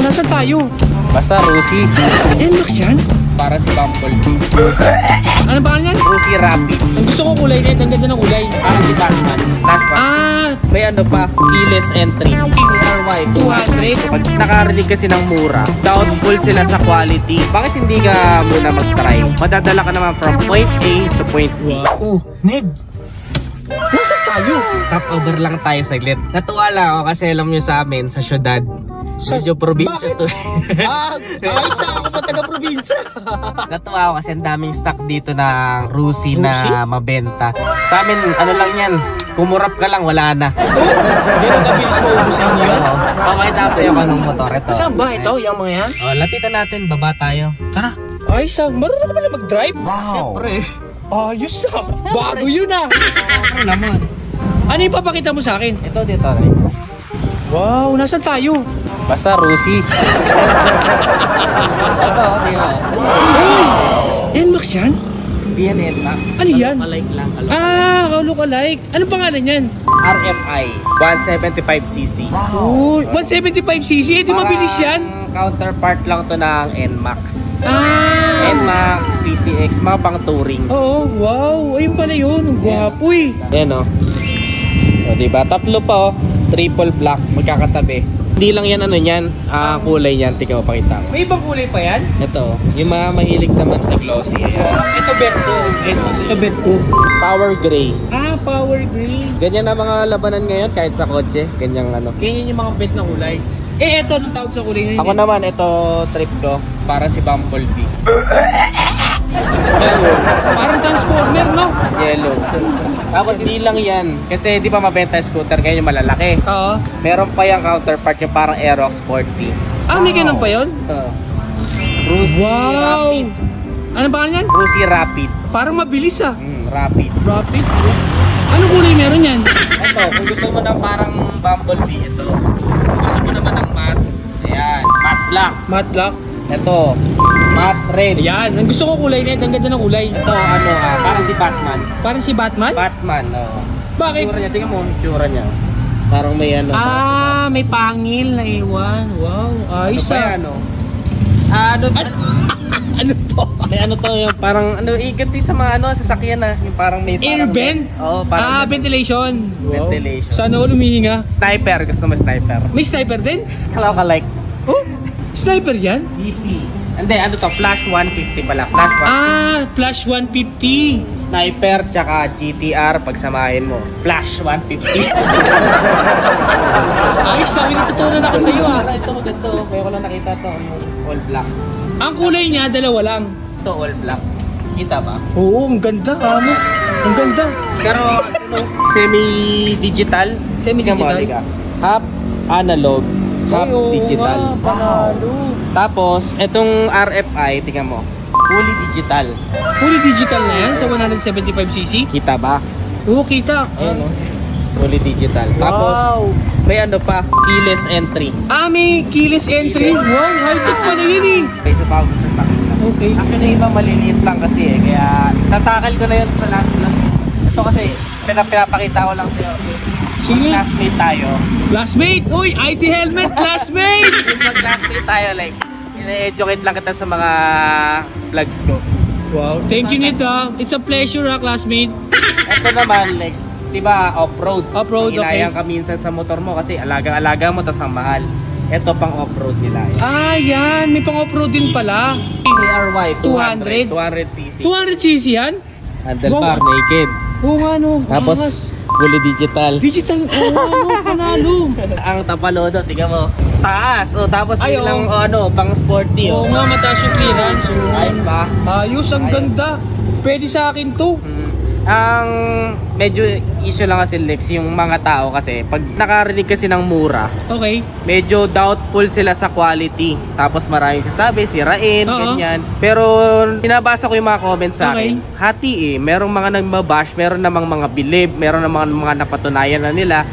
Nasaan tayo? Basta Rusi. NMAX yan? Para si Bumblebee. Ano ba yan? Rusi Rapid. Ang gusto ko kulay na, ang ganda ng kulay. Para si Batman. Last one. May ano pa, keyless entry. PRY 200. Pag nakarinig kasi ng mura, doubtful sila sa quality. Bakit hindi ka muna mag-try? Madadala ka naman from point A to point B. Oh, Ned. Nasaan tayo? Stopover lang tayo saglit. Natuwa lang ako kasi alam nyo sa amin, sa syudad. Medyo probinsya to. Ayos ako pa taga-probinsya. Natuwa ako kasi ang daming stock dito ng Rusi na mabenta. Sa amin, ano lang yan, kumurap ka lang, wala na. Ganun kabilis mo ubusin mo yan? Pakita ko sa'yo kung anong motor. Ito. Saan ba ito? Yung mga yan? Oh, lapitan natin, baba tayo. Tara. Ayos ah, marunong ka pala mag-drive? Siyempre. Ayos ah, bago yun ah. Ano naman? Ano yung papakita mo sa akin? Ito dito, Ray. Wow, nasaan tayo? Basta Rusi. Ito, di ba? NMAX yan? Hindi yan NMAX. Ano yan? Kalike lang. Look-alike. Anong pangalan yan? RFI 175cc. Oh, 175cc, di mabilis yan? Counterpart lang to ng NMAX. NMAX, PCX, mga pang touring. Oo, wow. Ayun pala yun. Ang gwapo eh. Ayan o. O diba? Tatlo pa o. Triple black. Magkakatabi. Hindi lang yan ano yan. Kulay yan. Tika mo pakita ko. May ibang kulay pa yan? Ito. Yung mga mahilig naman sa glossy. Ayan. Ito bet ko. Ito bet ko. Power gray. Power green. Ganyan na mga labanan ngayon kahit sa kotse. Ganyang ano. Ganyan yung mga bet na kulay. Ito anong tawag sa kulay ngayon? Ako naman, ito trip ko. Para si Bumblebee. Parang transformer, no? Yellow. Tapos hindi lang yan. Kasi di ba mabenta yung scooter ngayon yung malalaki. Oo. Meron pa yung counterpart yung parang Aerox Sporty. May ganun pa yun? Rusi Rapid. Ano ba yan? Rusi Rapid. Parang mabilis ah. Rapid. Rapid? Anong kulay meron yan? Ito, kung gusto mo ng parang Bumblebee, ito. Kung gusto mo naman ng matte, ayan, matte black. Matte black? Ito, matte red. Ayan, ang gusto ko kulay na, ang ganda ng kulay. Ito, ano, parang si Batman. Parang si Batman? Batman, Bakit? Tsura niya, tingnan mo, tsura niya. Parang may ano. May pangil na iwan. Wow, ayos ah. Ano to? May ano to, yung parang, ikat yung sa mga sasakyan yung parang may parang... Air vent? Oo, parang... ventilation. Ventilation. Sana all humihinga. Sniper, gusto mo sniper? May sniper din? Hello ka like. Oh, sniper yan? GP. Hindi, ano to, Flash 150 pala. Flash 150. Flash 150. Sniper, tsaka GTR, pagsamahin mo. Flash 150. Ay, sabi na totoo na ako sa'yo Ito maganda, kaya ko lang nakita to, yung all black. Ang kulay niya, dalawa lang. Ito, all black. Kita ba? Oo, ang ganda, amo. Ang ganda. Pero, semi-digital. Semi-digital? Half analog, half digital. Panalo. Tapos, itong RFI, tingnan mo. Fully digital. Fully digital na yan sa 175cc? Kita ba? Oo, kita. Ayan, fully digital. Wow. Tapos, may ano pa, keyless entry. May keyless entry. Wow, high-tech pala yun eh. Kaysa pa gusto pakita. Okay. Actually, iba maliliit lang kasi kaya tatakal ko na yun sa last lang. Ito kasi, pinapakita ko lang sa'yo. Sige. Classmate tayo. Classmate! Uy, IT helmet, classmate! Since mag-classmate tayo, Lex, ina-educate lang kita sa mga vlogs ko. Wow, thank you Nita. It's a pleasure classmate. Ito naman, Lex, diba off-road? Off-road, okay. Inayang ka minsan sa motor mo kasi alaga-alaga mo, tas ang mahal. Ito pang off-road nila. Yan. May pang off-road din pala. PRY 200? 200cc. 200cc yan? Handlebar, naked. Oo nga no. Tapos, fully digital. Digital, panalo. Ang tapalodo, tingnan mo. Taas. Tapos Ay, ilang pang sporty. Oo nga, mataas yung clearance. Ayos ba? Ayos, ang ganda. Pwede sa akin to. Ang medyo issue lang kasi Lex, yung mga tao kasi pag nakarinig kasi ng mura, okay, medyo doubtful sila sa quality. Tapos maraming sasabi, sirain, ganyan. Pero binabasa ko yung mga comments sa akin. Hati merong mga nagmabash, meron namang mga believe, meron namang mga napatunayan na nila.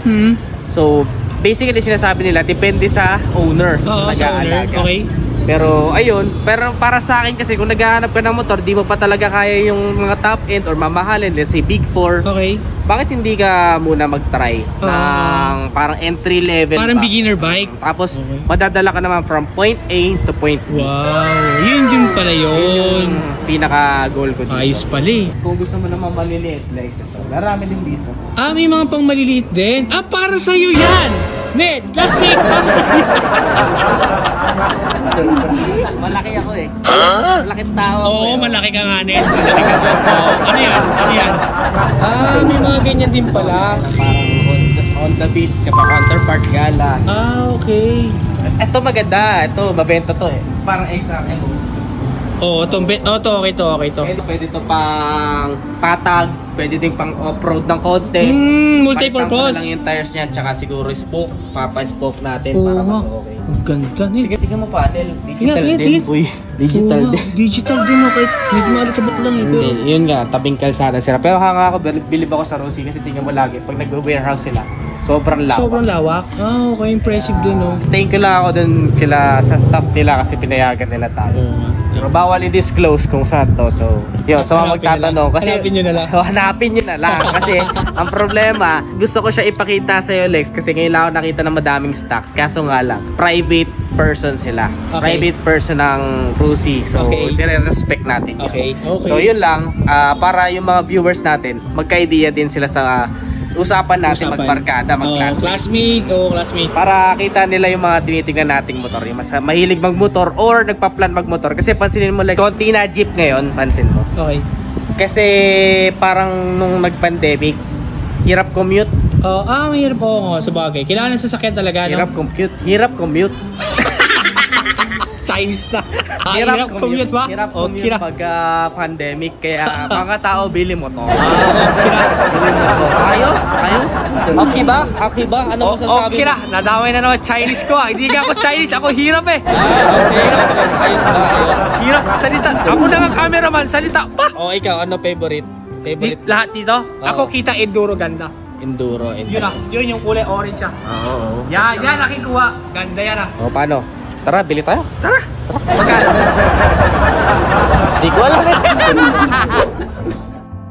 So basically sinasabi nila depende sa owner. Sa owner. Okay. Pero ayun, pero para sa akin kasi kung naghahanap ka ng motor, di mo pa talaga kaya yung mga top end or mamahalin, let's say Big 4. Okay. Bakit hindi ka muna mag-try ng parang entry level Parang ba? beginner bike. Tapos Okay. madadala ka naman from point A to point B. Wow, yun pala yun. Yung pinaka-goal ko dito. Ayos pala eh. Kung gusto mo naman maliliit, like ito. Marami din dito. Ah, may mga pang maliliit din. Ah, para sa'yo yan! Ned, plastic, para sa'yo. Malaki ako eh. Malaking tao ako. Oo, malaki ka nga, Ned. Malaki ka nga. Oo. Ano yan? Ano yan? Ah, may mga ganyan din pala. Parang Honda Beat, kapag counterpart gala. Ah, okay. Ito maganda. Ito, mabenta to eh. Parang extra. Oo, okay to. Pwede to pang patag. Pwede din pang off-road ng konti. Multi-purpose. Palitan ko na lang yung tires niya. Tsaka siguro spoke. Papa-spoke natin Oo para mas nga. okay. Ang ganda, Ned. Tingnan mo panel. Digital Tingnan, din, boy. Digital Oo nga, din. Digital din ako. Medyo malikabok lang eh. Pero Hindi, yun nga, tabing kalsada sila. Pero hanga ako, bilib ako sa Rosie kasi tingnan mo lagi, pag nag-warehouse sila, sobrang lawak. sobrang lawak. Ah, okay. Impressive din, no? Thank you lang ako dun kila sa staff nila kasi pinayagan nila tayo. Oo nga. Pero bawal i-disclose kung saan to. So, yun, sa mga Hanapin magtatanong. Kasi, Hanapin nyo na lang. Hanapin nyo na lang. Kasi, ang problema, gusto ko siya ipakita sa'yo, Lex, kasi ngayon lang ako nakita ng madaming stocks. Kaso nga lang, private person sila. Okay. Private person ng Rusi. So, Okay. dire-respect natin yun. Okay. So, yun lang. Para yung mga viewers natin, magka-idea din sila sa usapan natin magbarkada, classmate. Classmate. para kita nila yung mga tinitingnan nating motor, yung mas mahilig magmotor or nagpa-plan magmotor. Kasi pansinin mo, like, konti na jeep ngayon, pansin mo. Okay. Kasi parang nung nag-pandemic, hirap commute. Mahirap po nga sa bagay. Kailangan ng sasakyan talaga, no? Hirap commute. Chinese na. Hirap commute ba? Hirap Oh, commute kira. pag pandemic. Kaya mga tao, bili motor. Kira. Bili motor. Ayos. Okay ba? Ano mo sasabi? Kira. Nadamay na naman Chinese ko. Hindi nga ako Chinese. Ako hirap eh. Okay. Ayos ba? Hirap. Salita. Ako na nga cameraman. Salita pa. Ikaw, ano favorite? Lahat dito. Ako kita enduro ganda. Enduro. Yun yung kulay orange siya. Oo. Yan nakikuha. Ganda yan ah. Paano? Tara, bili tayo. Magkano? Di ko alam.